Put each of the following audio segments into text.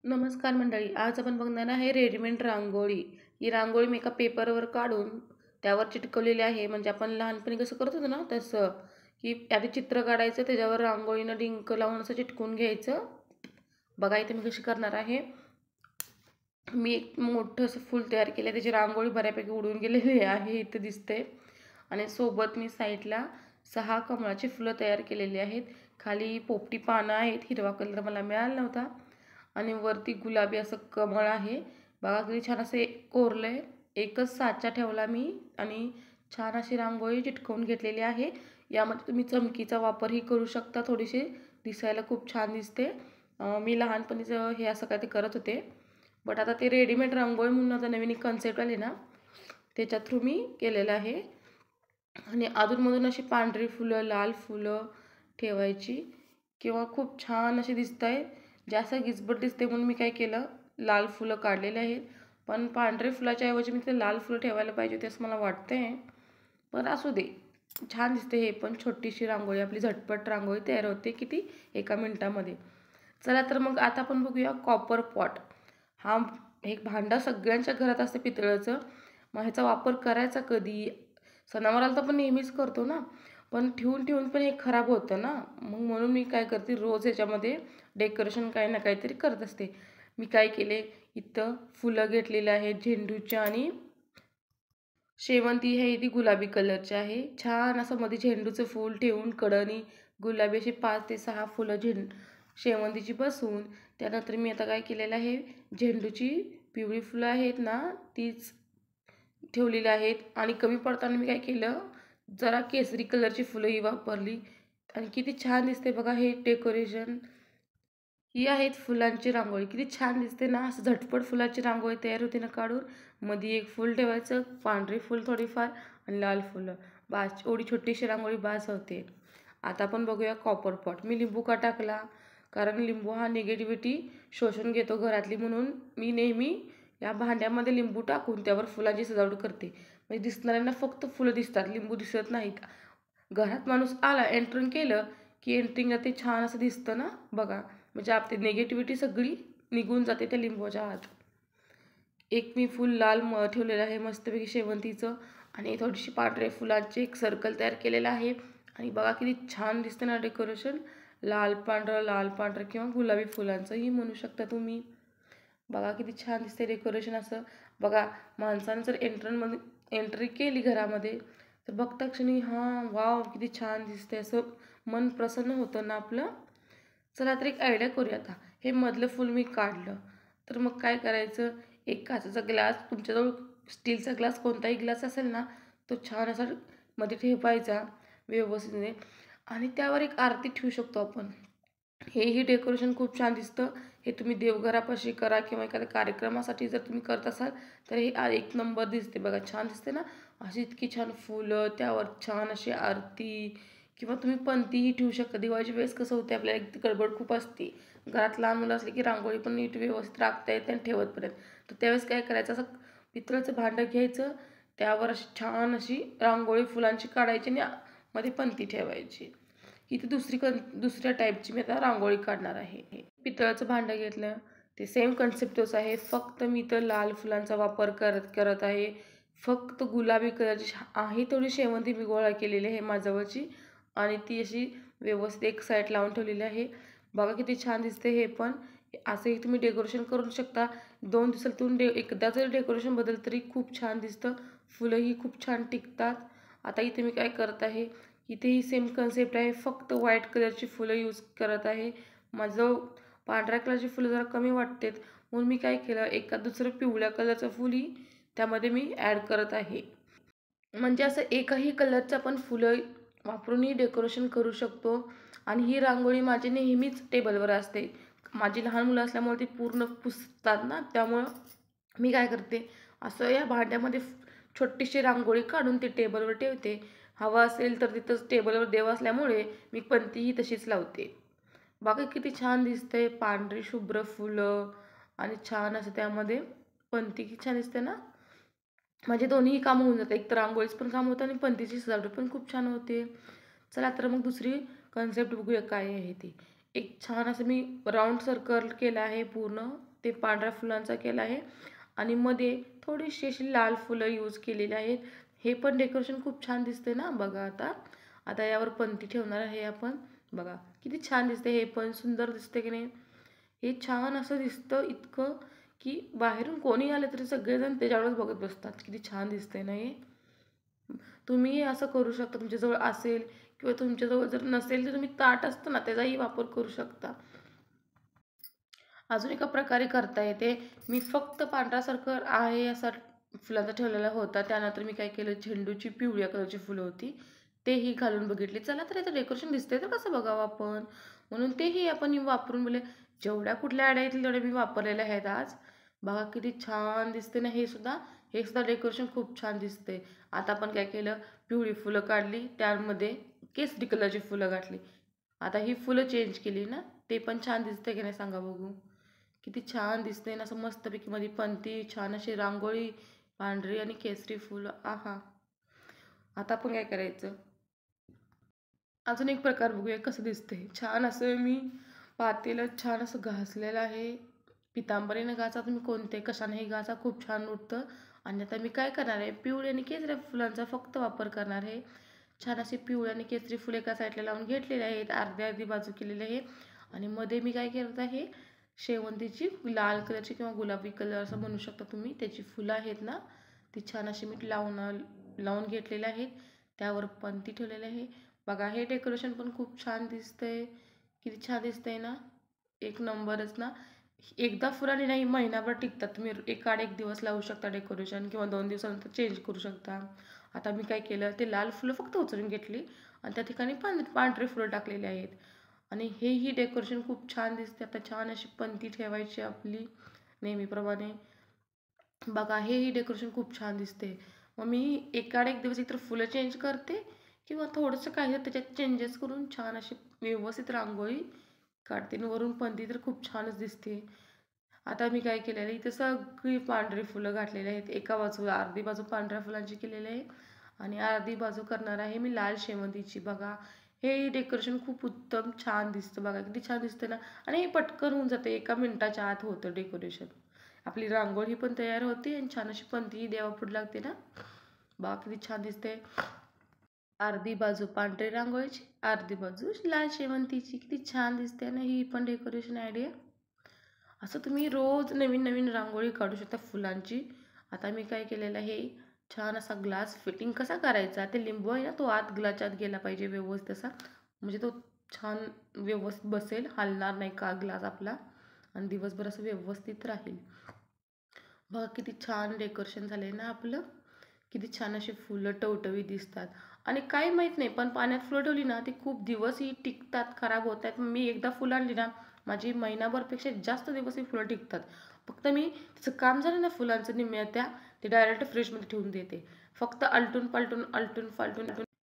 नमस्कार मंडळी. आज आपण बघणार आहे रेडीमेड रांगोळी. ही रांगोळी मी एका पेपरवर काढून त्यावर चिटकवलेली आहे. म्हणजे आपण लहानपणी कसं करत होतो ना तसं, की आधी चित्र काढायचं, त्याच्यावर रांगोळीनं डिंक लावून असं चिटकवून घ्यायचं. बघा इथे मी कशी करणार आहे. मी एक मोठं असं फूल तयार केलं आहे. त्याची रांगोळी बऱ्यापैकी उडून गेलेली आहे, इथे दिसते. आणि सोबत मी साईडला 6 कमळाची फुलं तयार केलेली आहेत. खाली पोपटी पानं आहेत. हिरवा कलर मला मिळाला नव्हता. आणि वरती गुलाबी असं कमळ आहे. बघा किती छान असं कोरलंय. एकच साचा ठेवला मी आणि छान अशी रांगोळी चिटकवून घेतलेली आहे. यामध्ये तुम्ही चमकीचा वापरही करू शकता. थोडीशी दिसायला खूप छान दिसते. मी लहानपणीच हे असं काय ते करत होते. बट आता ते रेडीमेड रांगोळी म्हणून आता नवीन एक कन्सेप्ट आली ना, त्याच्या थ्रू मी केलेलं आहे. आणि अधूनमधून अशी पांढरी फुलं, लाल फुलं ठेवायची किंवा खूप छान अशी दिसत आहे. जास्त गिचबट दिसते म्हणून मी काय केलं, लाल फुलं काढलेले आहेत. पण पांढरे फुलाच्या ऐवजी मी ते लाल फुलं ठेवायला पाहिजे होते असं मला वाटतं आहे. पण असू दे, छान दिसते. हे पण छोटीशी रांगोळी, आपली झटपट रांगोळी तयार होते किती एका मिनटामध्ये. चला तर मग आता आपण बघूया कॉपर पॉट. हा एक भांडं सगळ्यांच्या घरात असतं पितळेचं. मग ह्याचा वापर करायचा कधी? सणावाराला तर आपण नेहमीच करतो ना, पण ठेवून ठेवून पण हे खराब होतं ना. मग म्हणून मी काय करते, रोज ह्याच्यामध्ये डेकोरेशन काही ना काहीतरी करत असते. मी काय केले, इथं फुलं घेतलेली आहेत झेंडूची आणि शेवंती आहे ती गुलाबी कलरची आहे. छान असं मध्ये झेंडूचं फूल ठेवून कडेने गुलाबी अशी 5 ते 6 फुलं शेवंतीची बसवून, त्यानंतर मी आता काय केलेलं आहे, झेंडूची पिवळी फुलं आहेत ना तीच ठेवलेली आहेत. आणि कमी पडताना मी काय केलं, जरा केसरी कलरची फुलंही वापरली आणि किती छान दिसते बघा हे डेकोरेशन. ही आहेत फुलांची रांगोळी. किती छान दिसते ना, असं झटपट फुलाची रांगोळी तयार होते ना काढून. मध्ये एक फूल ठेवायचं, पांढरी फुल थोडीफार आणि लाल फुलं. बास, एवढी छोटीशी रांगोळी बास होते. आता आपण बघूया कॉपर पॉट. मी लिंबू का टाकला, कारण लिंबू हा निगेटिव्हिटी शोषून घेतो घरातली, म्हणून मी नेहमी या भांड्यामध्ये लिंबू टाकून त्यावर फुलांची सजावट करते. म्हणजे दिसणाऱ्यांना फक्त फुलं दिसतात, लिंबू दिसत नाहीत. घरात माणूस आला, एंटरिंग केलं की एंट्रिंगला ते छान असं दिसतं ना बघा. म्हणजे आपली निगेटिव्हिटी सगळी निघून जाते त्या लिंबूच्या आत. एक मी फूल लाल ठेवलेलं आहे मस्तपैकी शेवंतीचं, आणि थोडीशी पांढरे फुलांचे एक सर्कल तयार केलेलं आहे. आणि बघा किती छान दिसतं ना डेकोरेशन. लाल पांढरं किंवा गुलाबी फुलांचंही म्हणू शकता तुम्ही. बघा किती छान दिसते डेकोरेशन असं. बघा, माणसानं जर एंट्री केली घरामध्ये, तर बघता क्षणी हां वाव किती छान दिसते, असं मन प्रसन्न होतं ना आपलं. चला तर एक आयडिया करूया आता. हे मधलं फूल मी काढलं, तर मग काय करायचं, एक काचेचा ग्लास, तुमच्याजवळ स्टीलचा ग्लास कोणताही ग्लास असेल ना, तो छान असा मध्ये ठेवायचा व्यवस्थित, आणि त्यावर एक आरती ठेवू शकतो आपण. हेही डेकोरेशन खूप छान दिसतं. हे तुम्ही देवघरापाशी करा किंवा एखाद्या कार्यक्रमासाठी जर तुम्ही करत असाल, तर हे एक नंबर दिसते बघा. छान दिसते ना, अशी इतकी छान फुलं, त्यावर छान अशी आरती, किंवा तुम्ही पंतीही ठेवू शकता. दिवाळीच्या वेळेस कसं होते, आपल्याला एक गडबड खूप असते. घरात लहान मुलं असली की रांगोळी पण नीट व्यवस्थित राखता येते आणि ठेवतपर्यंत. तर त्यावेळेस काय करायचं, असं पितळेचं भांडं घ्यायचं, त्यावर अशी छान अशी रांगोळी फुलांची काढायची आणि मध्ये पंती ठेवायची. इथे दुसऱ्या टाईपची मी आता रांगोळी काढणार आहे. पितळाचं भांडं घेतलं, ते सेम कन्सेप्टच आहे. फक्त मी तर लाल फुलांचा वापर करत आहे. फक्त गुलाबी कलरची आहे तेवढी शेवंती मी गोळा केलेली आहे माझ्याजवळची, आणि ती अशी व्यवस्थित एक साईड लावून ठेवलेली आहे. बघा किती छान दिसते हे पण. असंही तुम्ही डेकोरेशन करू शकता. 2 दिवसातून एकदा जर डेकोरेशन बदललं तरी खूप छान दिसतं. फुलंही खूप छान टिकतात. आता इथे मी काय करत आहे, इथेही सेम कन्सेप्ट आहे. फक्त व्हाईट कलरची फुलं यूज करत आहे. माझं पांढऱ्या कलरची फुलं जरा कमी वाटतात, म्हणून मी काय केलं, एखाद दुसरं पिवळ्या कलरचं फुलही त्यामध्ये मी ॲड करत आहे. म्हणजे असं एकही कलरचं आपण फुलं वापरूनही डेकोरेशन करू शकतो. आणि ही रांगोळी माझी नेहमीच टेबलवर असते. माझी लहान मुलं असल्यामुळे ती पूर्ण पुसतात ना, त्यामुळं मी काय करते, असं या भांड्यामध्ये छोटीशी रांगोळी काढून ती टेबलवर ठेवते. हवा असेल तर तिथंच टेबलवर देव असल्यामुळे मी पंतीही तशीच लावते. बघा किती छान दिसतंय, पांढरी शुभ्र फुलं आणि छान असं त्यामध्ये पंती किती छान दिसते ना. म्हणजे दोन्हीही कामं होऊन जातात. एक तर रांगोळीचं पण काम होतं आणि पंतीची सजावट पण खूप छान होते. चला तर मग दुसरी कन्सेप्ट बघूया काय आहे ती. एक छान असं मी राऊंड सर्कल केलं आहे पूर्ण ते पांढऱ्या फुलांचा केला आहे आणि मध्ये थोडीशी अशी लाल फुलं यूज केलेली आहेत. हे पण डेकोरेशन खूप छान दिसते ना. बघा आता आता यावर पणती ठेवणार आहे आपण. बघा किती छान दिसते, हे पण सुंदर दिसते की नाही. हे छान असं दिसतं इतकं की बाहेरून कोणी आलं तरी सगळेजण त्याच्यावरच बघत बसतात. किती छान दिसतंय ना हे. तुम्ही असं करू शकता, तुमच्याजवळ असेल किंवा तुमच्याजवळ जर नसेल तर तुम्ही ताट असतं ना त्याचाही वापर करू शकता. अजून एका प्रकारे करता येते. मी फक्त पांढरासारखं आहे असा फुलांचा ठेवलेला होता. त्यानंतर मी काय केलं, झेंडूची पिवळ्या कलरची फुलं होती तेही घालून बघितले. चला तर याचं डेकोरेशन दिसतंय तर कसं बघावं आपण, म्हणून तेही आपण वापरून बोलले. जेवढ्या कुठल्या आयडिया येतील तेवढ्या मी वापरलेल्या आहेत आज. बघा किती छान दिसते ना हे सुद्धा डेकोरेशन खूप छान दिसते. आता आपण काय केलं, पिवळी फुलं काढली, त्यामध्ये केसरी कलरची फुलं घातली. आता ही फुलं चेंज केली ना, ते पण छान दिसते की नाही सांगा बघू. किती छान दिसते ना, असं मस्तपैकी मध्ये पणती, छान अशी रांगोळी, पांढरी आणि केसरी फुलं. आहा. आता आपण काय करायचं, अजून एक प्रकार बघूया कसं दिसते. छान असं मी पातेलं छान असं घासलेलं आहे. पितांबरीने घासा, तुम्ही कोणते कशानेही घासा, खूप छान उठतं. आणि आता मी काय करणार आहे, पिवळी आणि केसरी फुलांचा फक्त वापर करणार आहे. छान अशी पिवळी आणि केसरी फुले एका साईडला लावून घेतलेले आहेत, अर्धी अर्धी बाजू केलेली आहे. आणि मध्ये मी काय करत आहे, शेवंतीची लाल कलरची किंवा गुलाबी कलर असं म्हणू शकता तुम्ही, त्याची फुलं आहेत ना, ती छान अशी मी लावून घेतलेली आहेत. त्यावर पणती ठेवलेली आहे. बघा हे डेकोरेशन पण खूप छान दिसतंय. किती छान दिसतंय ना, एक नंबरच ना. एकदा फुलांनी नाही महिनाभर टिकतात. तुम्ही एक दिवस लावू शकता डेकोरेशन किंवा 2 दिवसानंतर चेंज करू शकता. आता मी काय केलं, ते लाल फुलं फक्त उचलून घेतली आणि त्या ठिकाणी पांढरे फुलं टाकलेले आहेत. आणि हेही डेकोरेशन खूप छान दिसते. आता छान अशी पणती ठेवायची आपली नेहमीप्रमाणे. बघा हेही डेकोरेशन खूप छान दिसते. मग मी एक दिवस एकतर फुलं चेंज करते किंवा थोडंसं काही त्याच्यात चेंजेस करून छान अशी व्यवस्थित रांगोळी काढते आणि वरून पणती तर खूप छानच दिसते. आता मी काय केलेलं आहे, इथं सगळी पांढरी फुलं घातलेली आहेत. एका बाजूला अर्धी बाजू पांढऱ्या फुलांची केलेली आहे आणि अर्धी बाजू करणार आहे मी लाल शेवंतीची. बघा हे डेकोरेशन खूप उत्तम छान दिसतं. बघा किती छान दिसतं ना. आणि हे पटकन होऊन जातं, एका मिनिटाच्या आत होतं डेकोरेशन. आपली रांगोळी पण तयार होते आणि छान अशी पणतीही देवापुढे लागते ना. बघा किती छान दिसते. अर्धी बाजू पांढरी रांगोळीची, अर्धी बाजू लाल शेवंतीची. किती छान दिसते ना ही पण डेकोरेशन आयडिया. असं तुम्ही रोज नवीन नवीन रांगोळी काढू शकता फुलांची. आता मी काय केलेलं आहे, छान असा ग्लास फिटिंग कसा करायचा, ते लिंबू आहे ना तो आत ग्लासच्या आत गेला पाहिजे व्यवस्थित असा, म्हणजे तो छान व्यवस्थित बसेल, हलणार नाही का ग्लास आपला आणि दिवसभर असं व्यवस्थित राहील. बघा किती छान डेकोरेशन झालंय ना आपलं. किती छान अशी फुलं टवटवीत दिसतात. आणि काही माहीत नाही, पण पाण्यात फुलं ठेवली ना ती खूप दिवस ही टिकतात, खराब होत आहेत. मी एकदा फुलं आणली ना, माझी महिनाभरपेक्षा जास्त दिवस ही फुलं टिकतात. फक्त मी तिचं काम झालं ना फुलांचं निम्म्या ते डायरेक्ट फ्रीजमध्ये ठेवून देते. फक्त आलटून पालटून आलटून पालटून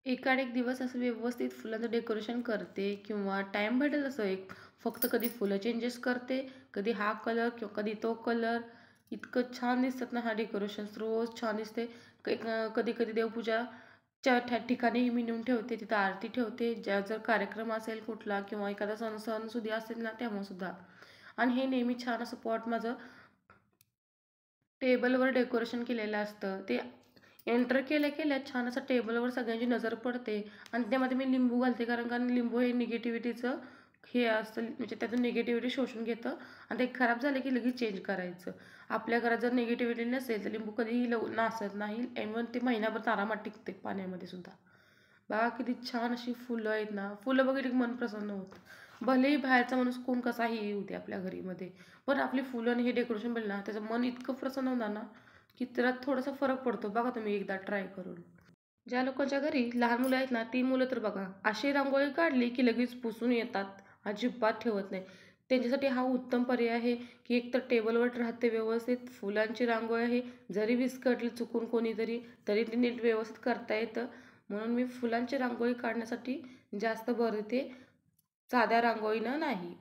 एक दिवस असं व्यवस्थित फुलांचं डेकोरेशन करते किंवा टाईम भेटेल असं एक फक्त कधी फुलं चेंजेस करते, कधी हा कलर किंवा कधी तो कलर. इतकं छान दिसतात ना हा डेकोरेशन्स, रोज छान दिसते. कधी कधी देवपूजाच्या ठिकाणीही मी नेऊन ठेवते, तिथं आरती ठेवते, ज्या जर कार्यक्रम असेल कुठला किंवा एखादा सणसुदी असेल ना तेव्हा सुद्धा. आणि हे नेहमी छान असं पॉट माझं टेबलवर डेकोरेशन केलेलं असतं. ते एंटर केल्या केल्या छान असं टेबलवर सगळ्यांची नजर पडते आणि त्यामध्ये मी लिंबू घालते, कारण कारण लिंबू हे निगेटिव्हिटीचं हे असतं, म्हणजे त्यातून निगेटिव्हिटी शोषून घेतं आणि ते खराब झालं की लगेच चेंज करायचं. आपल्या घरात जर निगेटिव्हिटी नसेल तर लिंबू कधीही नासत नाही, इव्हन ते महिनाभर आरामात टिकते पाण्यामध्ये सुद्धा. बघा किती छान अशी फुलं आहेत ना, फुलं बघितली की मन प्रसन्न होतं. भलेही बाहेरचा माणूस कोण कसाही येऊ दे आपल्या घरीमध्ये, पण आपली फुलं आणि हे डेकोरेशन बघितलं ना त्याचं मन इतकं प्रसन्न होणार ना की त्याला थोडासा फरक पडतो. बघा तुम्ही एकदा ट्राय करून. ज्या लोकांच्या घरी लहान मुलं आहेत ना, ती मुलं तर बघा अशी रांगोळी काढली की लगेच पुसून येतात, अजिबात ठेवत नाही. त्यांच्यासाठी हा उत्तम पर्याय आहे की एकतर टेबलवर राहते व्यवस्थित, फुलांची रांगोळी आहे, जरी विस्कटली चुकून कोणीतरी तरी ती नीट व्यवस्थित करता येतं. म्हणून मी फुलांची रांगोळी काढण्यासाठी जास्त भर देते, साध्या रांगोळीनं नाही.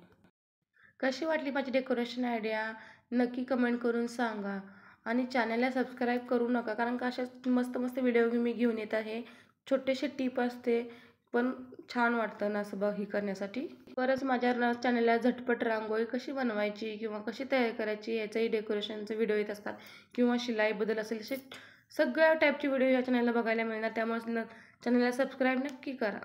कशी वाटली माझी डेकोरेशन आयडिया नक्की कमेंट करून सांगा. आणि चॅनलला सबस्क्राईब करू नका, कारण का अशाच मस्त मस्त व्हिडिओ मी घेऊन येत आहे. छोटेसे टिप असते पण छान वाटतं ना असं हे करण्यासाठी. बरंच माझ्या चॅनलला झटपट रांगोळी कशी बनवायची किंवा कशी तयार करायची याचाही डेकोरेशनचे व्हिडिओ येत असतात किंवा शिलाईबद्दल असेल असे सगळ्या टाईपचे व्हिडिओ या चॅनलला बघायला मिळणार. त्यामुळे चॅनलला सबस्क्राईब नक्की करा.